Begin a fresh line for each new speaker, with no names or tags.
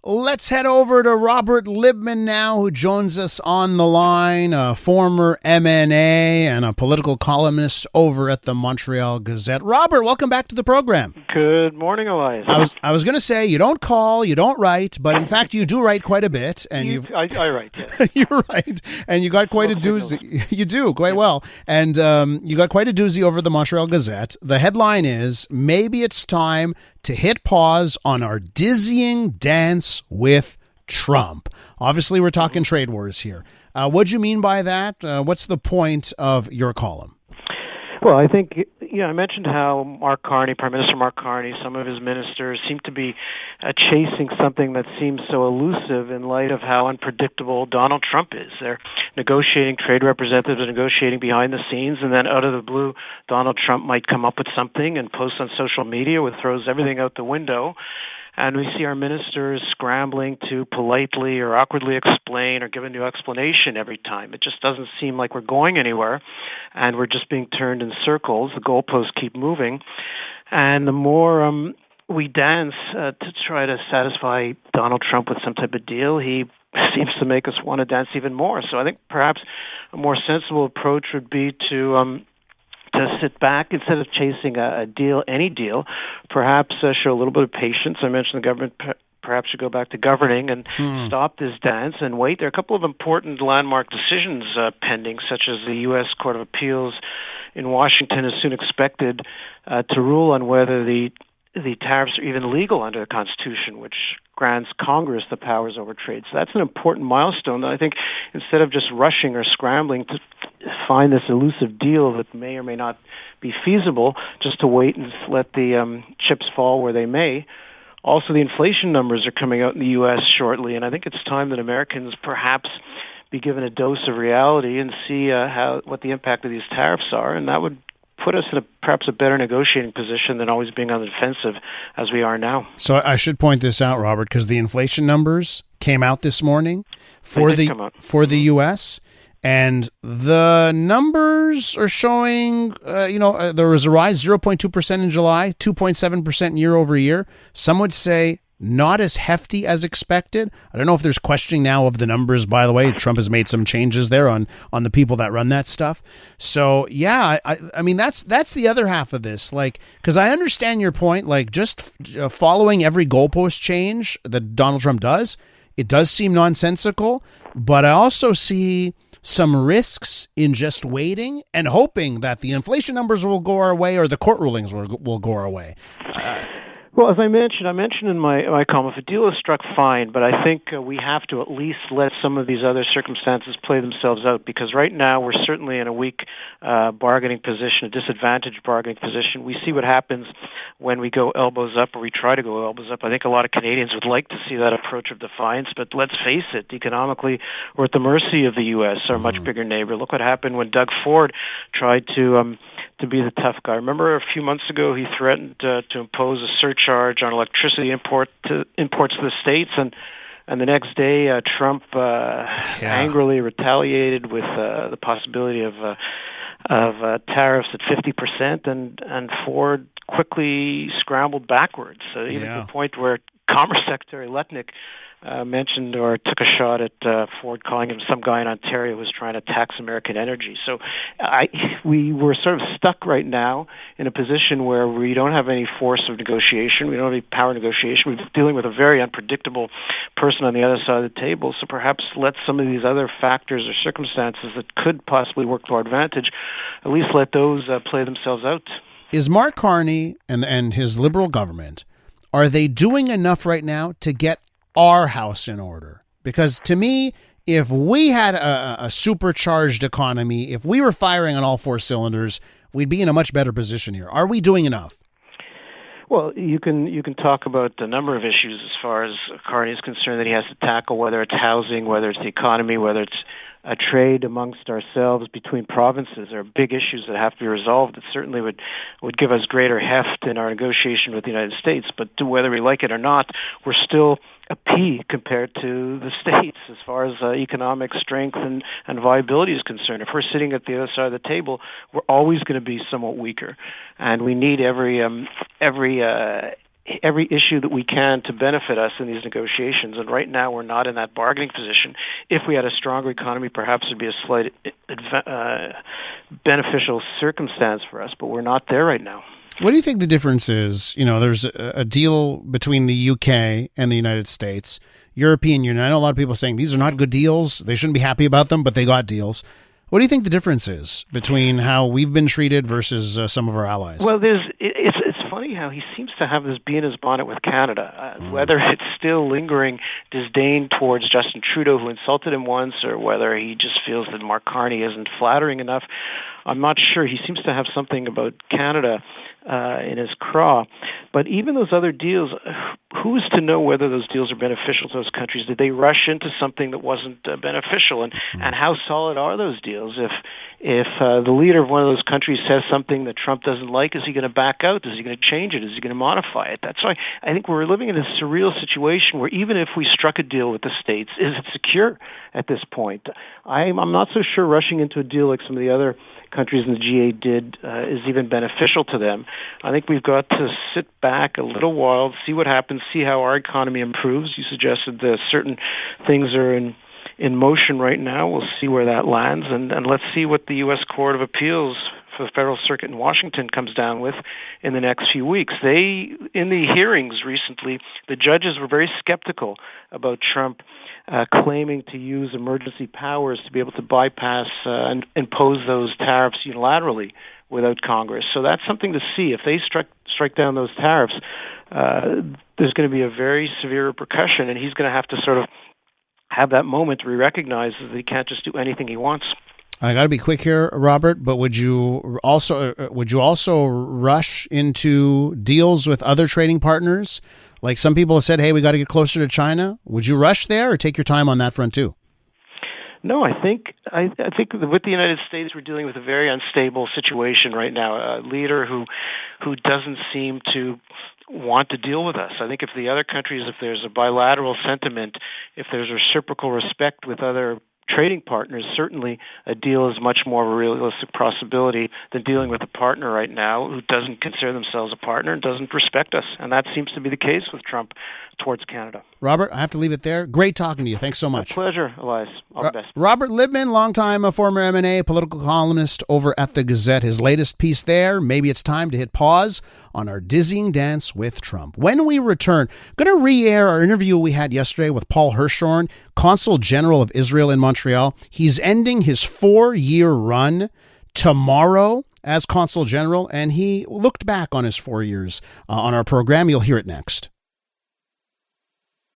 Let's head over to Robert Libman now, who joins us on the line, a former MNA and a political columnist over at the Montreal Gazette. Robert, welcome back to the program.
Good morning, Elias.
I was going to say, you don't call, you don't write, but in fact, you do write quite a bit. And
I write, yes.
You're right. And you got quite a doozy. You do, quite well. And you got quite a doozy over the Montreal Gazette. The headline is, maybe it's time to hit pause on our dizzying dance with Trump. Obviously, we're talking trade wars here. What do you mean by that? What's the point of your column?
Well, I think, I mentioned how Prime Minister Mark Carney, some of his ministers seem to be chasing something that seems so elusive in light of how unpredictable Donald Trump is. They're negotiating, trade representatives are negotiating behind the scenes, and then out of the blue, Donald Trump might come up with something and post on social media, which throws everything out the window. And we see our ministers scrambling to politely or awkwardly explain or give a new explanation every time. It just doesn't seem like we're going anywhere, and we're just being turned in circles. The goalposts keep moving. And the more we dance to try to satisfy Donald Trump with some type of deal, he seems to make us want to dance even more. So I think perhaps a more sensible approach would be to sit back instead of chasing a deal, any deal, perhaps show a little bit of patience. I mentioned the government perhaps should go back to governing and stop this dance and wait. There are a couple of important landmark decisions pending, such as the U.S. Court of Appeals in Washington is soon expected to rule on whether the tariffs are even legal under the Constitution, which grants Congress the powers over trade. So that's an important milestone that I think instead of just rushing or scrambling to find this elusive deal that may or may not be feasible, just to wait and let the chips fall where they may. Also, the inflation numbers are coming out in the U.S. shortly, and I think it's time that Americans perhaps be given a dose of reality and see what the impact of these tariffs are, and that would put us in perhaps a better negotiating position than always being on the defensive as we are now.
So I should point this out, Robert, because the inflation numbers came out this morning for the U.S., and the numbers are showing, there was a rise 0.2% in July, 2.7% year over year. Some would say not as hefty as expected. I don't know if there's questioning now of the numbers, by the way. Trump has made some changes there on the people that run that stuff. So, yeah, I mean, that's the other half of this. Like, because I understand your point, like just following every goalpost change that Donald Trump does, it does seem nonsensical. But I also see some risks in just waiting and hoping that the inflation numbers will go our way or the court rulings will go our way.
Well, as I mentioned in my column, if a deal is struck, fine, but I think we have to at least let some of these other circumstances play themselves out, because right now we're certainly in a weak bargaining position, a disadvantaged bargaining position. We see what happens when we go elbows up, or we try to go elbows up. I think a lot of Canadians would like to see that approach of defiance, but let's face it, economically, we're at the mercy of the U.S., our much bigger neighbor. Look what happened when Doug Ford tried to be the tough guy. Remember a few months ago he threatened to impose a surcharge on electricity imports to the States, and the next day Trump angrily retaliated with the possibility of tariffs at 50%, and Ford quickly scrambled backwards, even to the point where Commerce Secretary Letnick mentioned or took a shot at Ford, calling him some guy in Ontario who was trying to tax American energy. So we're sort of stuck right now in a position where we don't have any force of negotiation. We don't have any power of negotiation. We're dealing with a very unpredictable person on the other side of the table. So perhaps let some of these other factors or circumstances that could possibly work to our advantage, at least let those play themselves out.
Is Mark Carney and his Liberal government, are they doing enough right now to get our house in order? Because to me, if we had a supercharged economy, if we were firing on all four cylinders, we'd be in a much better position here. Are we doing enough?
Well, you can talk about a number of issues as far as Carney is concerned that he has to tackle, whether it's housing, whether it's the economy, whether it's a trade amongst ourselves between provinces. There are big issues that have to be resolved. It certainly would give us greater heft in our negotiation with the United States. But whether we like it or not, we're still a P compared to the States as far as economic strength and viability is concerned. If we're sitting at the other side of the table, we're always going to be somewhat weaker. And we need every every issue that we can to benefit us in these negotiations. And right now we're not in that bargaining position. If we had a stronger economy, perhaps it would be a slight beneficial circumstance for us, but we're not there right now.
What do you think the difference is? There's a deal between the UK and the United States, European Union. I know a lot of people saying these are not good deals. They shouldn't be happy about them, but they got deals. What do you think the difference is between how we've been treated versus some of our allies?
Well, it's funny how he seems to have this bee in his bonnet with Canada. Whether it's still lingering disdain towards Justin Trudeau, who insulted him once, or whether he just feels that Mark Carney isn't flattering enough, I'm not sure. He seems to have something about Canada in his craw. But even those other deals, who's to know whether those deals are beneficial to those countries? Did they rush into something that wasn't beneficial? And how solid are those deals? If the leader of one of those countries says something that Trump doesn't like, is he going to back out? Is he going to change it? Is he going to modify it? That's why I think we're living in a surreal situation where even if we struck a deal with the States, is it secure at this point? I'm not so sure rushing into a deal like some of the other countries in the CJAD did is even beneficial to them. I think we've got to sit back a little while, see what happens, see how our economy improves. You suggested that certain things are in motion right now. We'll see where that lands, and let's see what the U.S. Court of Appeals for the Federal Circuit in Washington comes down with in the next few weeks. In the hearings recently, the judges were very skeptical about Trump claiming to use emergency powers to be able to bypass and impose those tariffs unilaterally without Congress. So that's something to see. If they strike down those tariffs, there's going to be a very severe repercussion, and he's going to have to sort of have that moment where he recognizes that he can't just do anything he wants.
I got to be quick here, Robert, but would you also rush into deals with other trading partners? Like some people have said, hey, we got to get closer to China. Would you rush there or take your time on that front too?
No, I think with the United States, we're dealing with a very unstable situation right now. A leader who doesn't seem to want to deal with us. I think if the other countries, if there's a bilateral sentiment, if there's reciprocal respect with other trading partners, certainly a deal is much more of a realistic possibility than dealing with a partner right now who doesn't consider themselves a partner and doesn't respect us. And that seems to be the case with Trump towards Canada.
Robert, I have to leave it there. Great talking to you. Thanks so much.
A pleasure, Elias. All the best.
Robert Libman, longtime former M&A political columnist over at the Gazette. His latest piece there, maybe it's time to hit pause on our dizzying dance with Trump. When we return, I'm going to re-air our interview we had yesterday with Paul Hirschhorn, Consul General of Israel in Montreal. He's ending his 4-year run tomorrow as Consul General, and he looked back on his 4 years on our program. You'll hear it next.